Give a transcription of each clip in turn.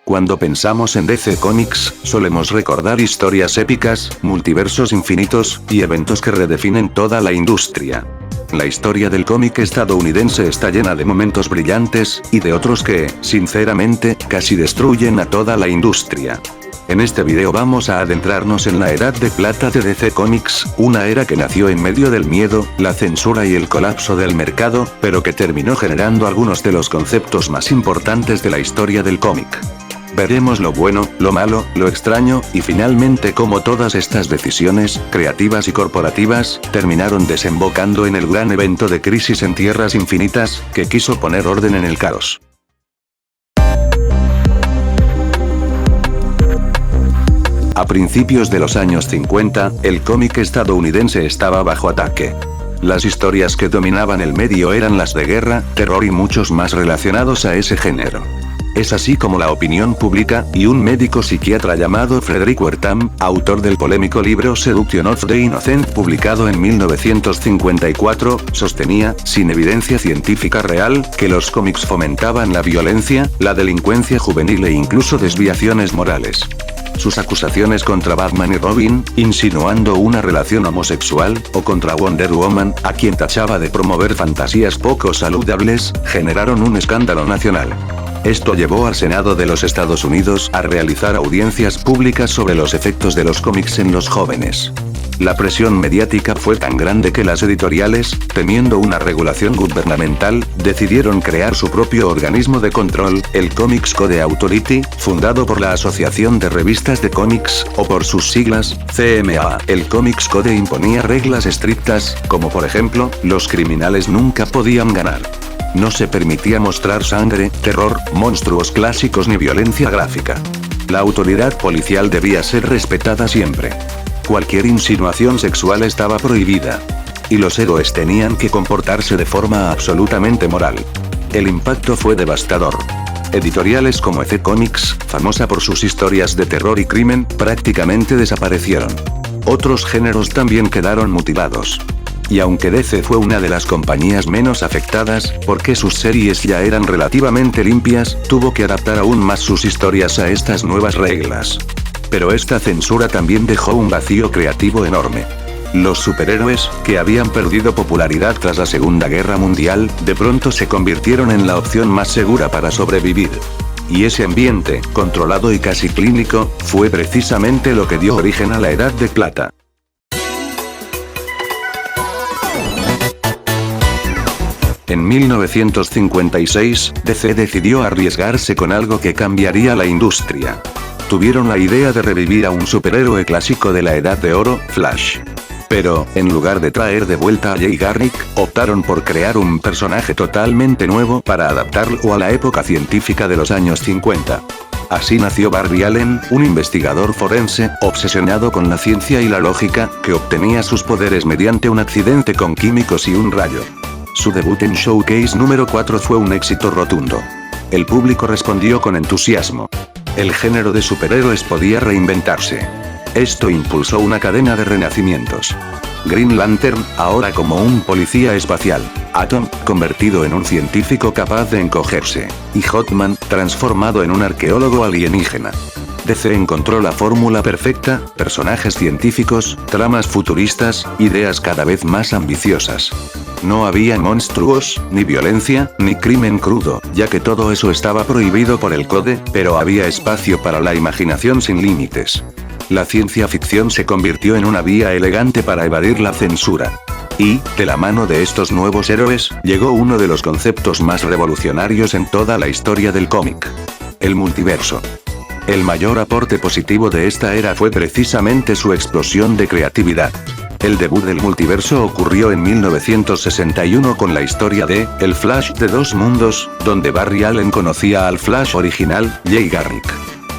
Cuando pensamos en DC Comics, solemos recordar historias épicas, multiversos infinitos, y eventos que redefinen toda la industria. La historia del cómic estadounidense está llena de momentos brillantes, y de otros que, sinceramente, casi destruyen a toda la industria. En este video vamos a adentrarnos en la edad de plata de DC Comics, una era que nació en medio del miedo, la censura y el colapso del mercado, pero que terminó generando algunos de los conceptos más importantes de la historia del cómic. Veremos lo bueno, lo malo, lo extraño, y finalmente cómo todas estas decisiones, creativas y corporativas, terminaron desembocando en el gran evento de Crisis en Tierras Infinitas, que quiso poner orden en el caos. A principios de los años 50, el cómic estadounidense estaba bajo ataque. Las historias que dominaban el medio eran las de guerra, terror y muchos más relacionados a ese género. Es así como la opinión pública, y un médico psiquiatra llamado Frederick Wertham, autor del polémico libro Seduction of the Innocent publicado en 1954, sostenía, sin evidencia científica real, que los cómics fomentaban la violencia, la delincuencia juvenil e incluso desviaciones morales. Sus acusaciones contra Batman y Robin, insinuando una relación homosexual, o contra Wonder Woman, a quien tachaba de promover fantasías poco saludables, generaron un escándalo nacional. Esto llevó al Senado de los Estados Unidos a realizar audiencias públicas sobre los efectos de los cómics en los jóvenes. La presión mediática fue tan grande que las editoriales, temiendo una regulación gubernamental, decidieron crear su propio organismo de control, el Comics Code Authority, fundado por la Asociación de Revistas de Cómics, o por sus siglas, CMA. El Comics Code imponía reglas estrictas, como por ejemplo, los criminales nunca podían ganar. No se permitía mostrar sangre, terror, monstruos clásicos ni violencia gráfica. La autoridad policial debía ser respetada siempre. Cualquier insinuación sexual estaba prohibida. Y los héroes tenían que comportarse de forma absolutamente moral. El impacto fue devastador. Editoriales como EC Comics, famosa por sus historias de terror y crimen, prácticamente desaparecieron. Otros géneros también quedaron mutilados. Y aunque DC fue una de las compañías menos afectadas, porque sus series ya eran relativamente limpias, tuvo que adaptar aún más sus historias a estas nuevas reglas. Pero esta censura también dejó un vacío creativo enorme. Los superhéroes, que habían perdido popularidad tras la Segunda Guerra Mundial, de pronto se convirtieron en la opción más segura para sobrevivir. Y ese ambiente, controlado y casi clínico, fue precisamente lo que dio origen a la Edad de Plata. En 1956, DC decidió arriesgarse con algo que cambiaría la industria. Tuvieron la idea de revivir a un superhéroe clásico de la Edad de Oro, Flash. Pero, en lugar de traer de vuelta a Jay Garrick, optaron por crear un personaje totalmente nuevo para adaptarlo a la época científica de los años 50. Así nació Barry Allen, un investigador forense, obsesionado con la ciencia y la lógica, que obtenía sus poderes mediante un accidente con químicos y un rayo. Su debut en Showcase número 4 fue un éxito rotundo. El público respondió con entusiasmo. El género de superhéroes podía reinventarse. Esto impulsó una cadena de renacimientos. Green Lantern, ahora como un policía espacial. Atom, convertido en un científico capaz de encogerse. Y Hawkman, transformado en un arqueólogo alienígena. DC encontró la fórmula perfecta, personajes científicos, tramas futuristas, ideas cada vez más ambiciosas. No había monstruos, ni violencia, ni crimen crudo, ya que todo eso estaba prohibido por el code, pero había espacio para la imaginación sin límites. La ciencia ficción se convirtió en una vía elegante para evadir la censura. Y, de la mano de estos nuevos héroes, llegó uno de los conceptos más revolucionarios en toda la historia del cómic: el multiverso. El mayor aporte positivo de esta era fue precisamente su explosión de creatividad. El debut del multiverso ocurrió en 1961 con la historia de El Flash de dos mundos, donde Barry Allen conocía al Flash original, Jay Garrick.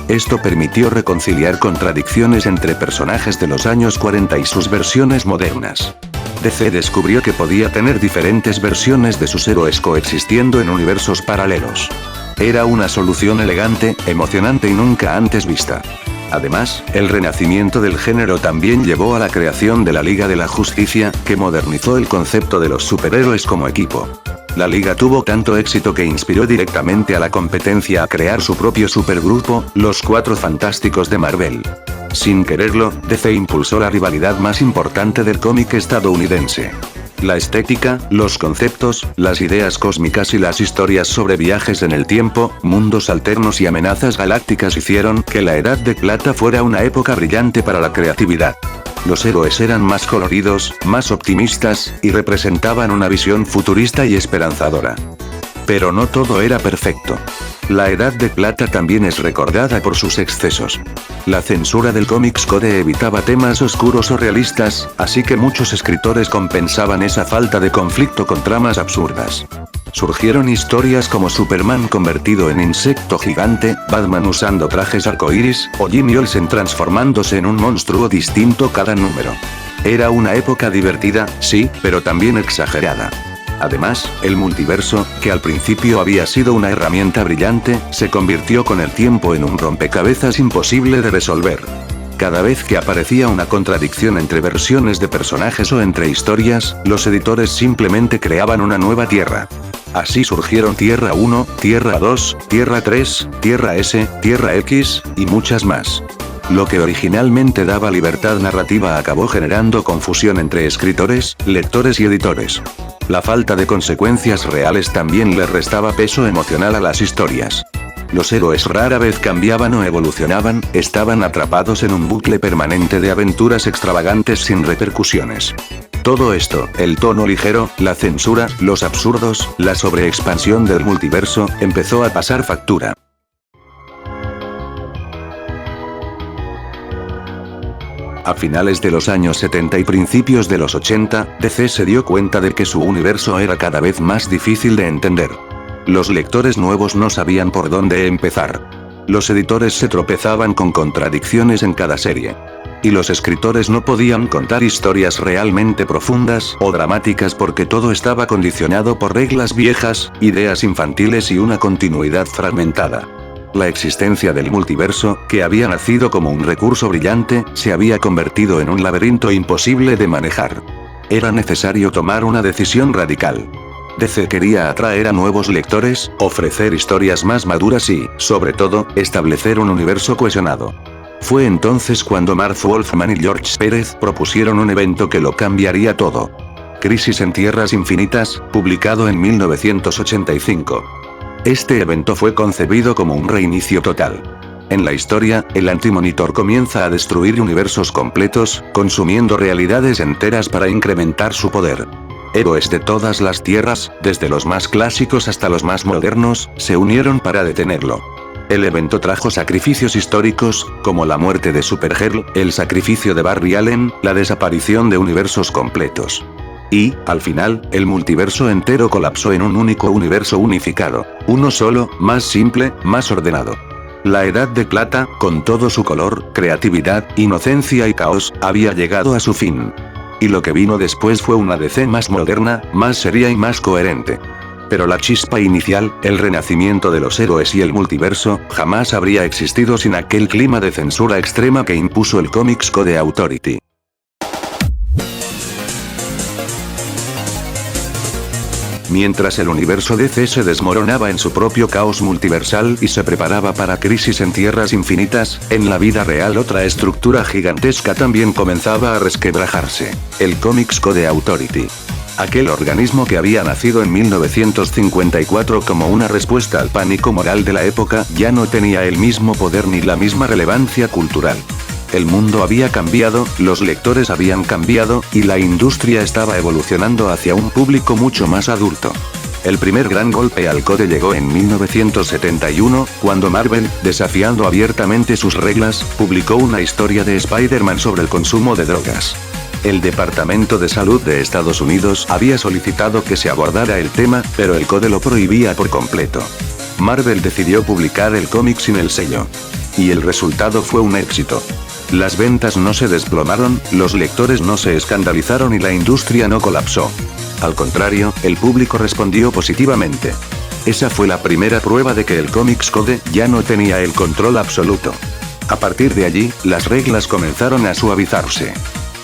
Esto permitió reconciliar contradicciones entre personajes de los años 40 y sus versiones modernas. DC descubrió que podía tener diferentes versiones de sus héroes coexistiendo en universos paralelos. Era una solución elegante, emocionante y nunca antes vista. Además, el renacimiento del género también llevó a la creación de la Liga de la Justicia, que modernizó el concepto de los superhéroes como equipo. La liga tuvo tanto éxito que inspiró directamente a la competencia a crear su propio supergrupo, los Cuatro Fantásticos de Marvel. Sin quererlo, DC impulsó la rivalidad más importante del cómic estadounidense. La estética, los conceptos, las ideas cósmicas y las historias sobre viajes en el tiempo, mundos alternos y amenazas galácticas hicieron que la Edad de Plata fuera una época brillante para la creatividad. Los héroes eran más coloridos, más optimistas, y representaban una visión futurista y esperanzadora. Pero no todo era perfecto. La Edad de Plata también es recordada por sus excesos. La censura del Comics Code evitaba temas oscuros o realistas, así que muchos escritores compensaban esa falta de conflicto con tramas absurdas. Surgieron historias como Superman convertido en insecto gigante, Batman usando trajes arcoíris, o Jimmy Olsen transformándose en un monstruo distinto cada número. Era una época divertida, sí, pero también exagerada. Además, el multiverso, que al principio había sido una herramienta brillante, se convirtió con el tiempo en un rompecabezas imposible de resolver. Cada vez que aparecía una contradicción entre versiones de personajes o entre historias, los editores simplemente creaban una nueva tierra. Así surgieron Tierra 1, Tierra 2, Tierra 3, Tierra S, Tierra X, y muchas más. Lo que originalmente daba libertad narrativa acabó generando confusión entre escritores, lectores y editores. La falta de consecuencias reales también le restaba peso emocional a las historias. Los héroes rara vez cambiaban o evolucionaban, estaban atrapados en un bucle permanente de aventuras extravagantes sin repercusiones. Todo esto, el tono ligero, la censura, los absurdos, la sobreexpansión del multiverso, empezó a pasar factura. A finales de los años 70 y principios de los 80, DC se dio cuenta de que su universo era cada vez más difícil de entender. Los lectores nuevos no sabían por dónde empezar. Los editores se tropezaban con contradicciones en cada serie. Y los escritores no podían contar historias realmente profundas o dramáticas porque todo estaba condicionado por reglas viejas, ideas infantiles y una continuidad fragmentada. La existencia del multiverso, que había nacido como un recurso brillante, se había convertido en un laberinto imposible de manejar. Era necesario tomar una decisión radical. DC quería atraer a nuevos lectores, ofrecer historias más maduras y, sobre todo, establecer un universo cohesionado. Fue entonces cuando Marv Wolfman y George Pérez propusieron un evento que lo cambiaría todo. Crisis en Tierras Infinitas, publicado en 1985. Este evento fue concebido como un reinicio total. En la historia, el Antimonitor comienza a destruir universos completos, consumiendo realidades enteras para incrementar su poder. Héroes de todas las tierras, desde los más clásicos hasta los más modernos, se unieron para detenerlo. El evento trajo sacrificios históricos, como la muerte de Supergirl, el sacrificio de Barry Allen, la desaparición de universos completos. Y, al final, el multiverso entero colapsó en un único universo unificado. Uno solo, más simple, más ordenado. La Edad de Plata, con todo su color, creatividad, inocencia y caos, había llegado a su fin. Y lo que vino después fue una DC más moderna, más seria y más coherente. Pero la chispa inicial, el renacimiento de los héroes y el multiverso, jamás habría existido sin aquel clima de censura extrema que impuso el Comics Code Authority. Mientras el universo DC se desmoronaba en su propio caos multiversal y se preparaba para Crisis en Tierras Infinitas, en la vida real otra estructura gigantesca también comenzaba a resquebrajarse: el Comics Code Authority. Aquel organismo que había nacido en 1954 como una respuesta al pánico moral de la época, ya no tenía el mismo poder ni la misma relevancia cultural. El mundo había cambiado, los lectores habían cambiado, y la industria estaba evolucionando hacia un público mucho más adulto. El primer gran golpe al Code llegó en 1971, cuando Marvel, desafiando abiertamente sus reglas, publicó una historia de Spider-Man sobre el consumo de drogas. El Departamento de Salud de Estados Unidos había solicitado que se abordara el tema, pero el Code lo prohibía por completo. Marvel decidió publicar el cómic sin el sello. Y el resultado fue un éxito. Las ventas no se desplomaron, los lectores no se escandalizaron y la industria no colapsó. Al contrario, el público respondió positivamente. Esa fue la primera prueba de que el Comics Code ya no tenía el control absoluto. A partir de allí, las reglas comenzaron a suavizarse.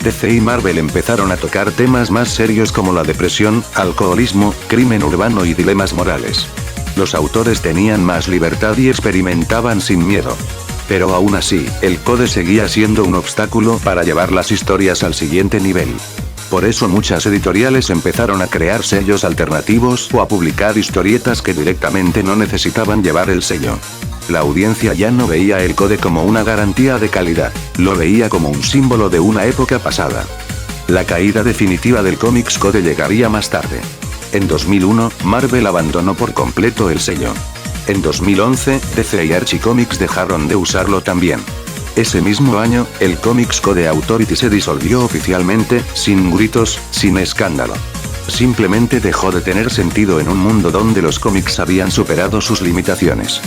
DC y Marvel empezaron a tocar temas más serios como la depresión, alcoholismo, crimen urbano y dilemas morales. Los autores tenían más libertad y experimentaban sin miedo. Pero aún así, el code seguía siendo un obstáculo para llevar las historias al siguiente nivel. Por eso muchas editoriales empezaron a crear sellos alternativos o a publicar historietas que directamente no necesitaban llevar el sello. La audiencia ya no veía el code como una garantía de calidad, lo veía como un símbolo de una época pasada. La caída definitiva del Comics Code llegaría más tarde. En 2001, Marvel abandonó por completo el sello. En 2011, DC y Archie Comics dejaron de usarlo también. Ese mismo año, el Comics Code Authority se disolvió oficialmente, sin gritos, sin escándalo. Simplemente dejó de tener sentido en un mundo donde los cómics habían superado sus limitaciones.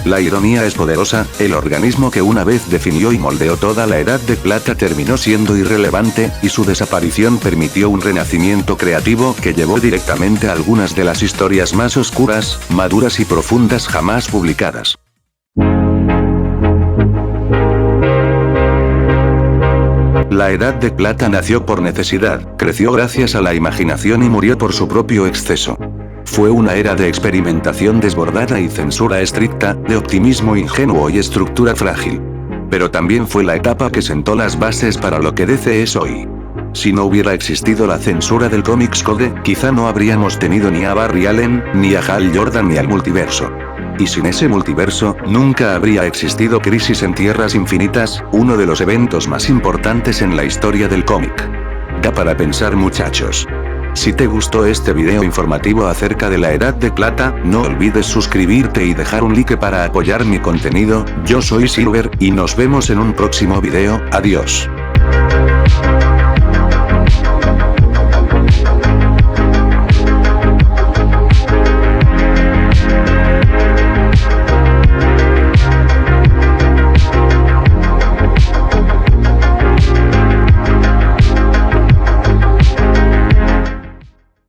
La ironía es poderosa, el organismo que una vez definió y moldeó toda la Edad de Plata terminó siendo irrelevante, y su desaparición permitió un renacimiento creativo que llevó directamente a algunas de las historias más oscuras, maduras y profundas jamás publicadas. La Edad de Plata nació por necesidad, creció gracias a la imaginación y murió por su propio exceso. Fue una era de experimentación desbordada y censura estricta, de optimismo ingenuo y estructura frágil. Pero también fue la etapa que sentó las bases para lo que DC es hoy. Si no hubiera existido la censura del Comics Code, quizá no habríamos tenido ni a Barry Allen, ni a Hal Jordan ni al multiverso. Y sin ese multiverso, nunca habría existido Crisis en Tierras Infinitas, uno de los eventos más importantes en la historia del cómic. Da para pensar, muchachos. Si te gustó este video informativo acerca de la Edad de Plata, no olvides suscribirte y dejar un like para apoyar mi contenido. Yo soy Silver, y nos vemos en un próximo video. Adiós.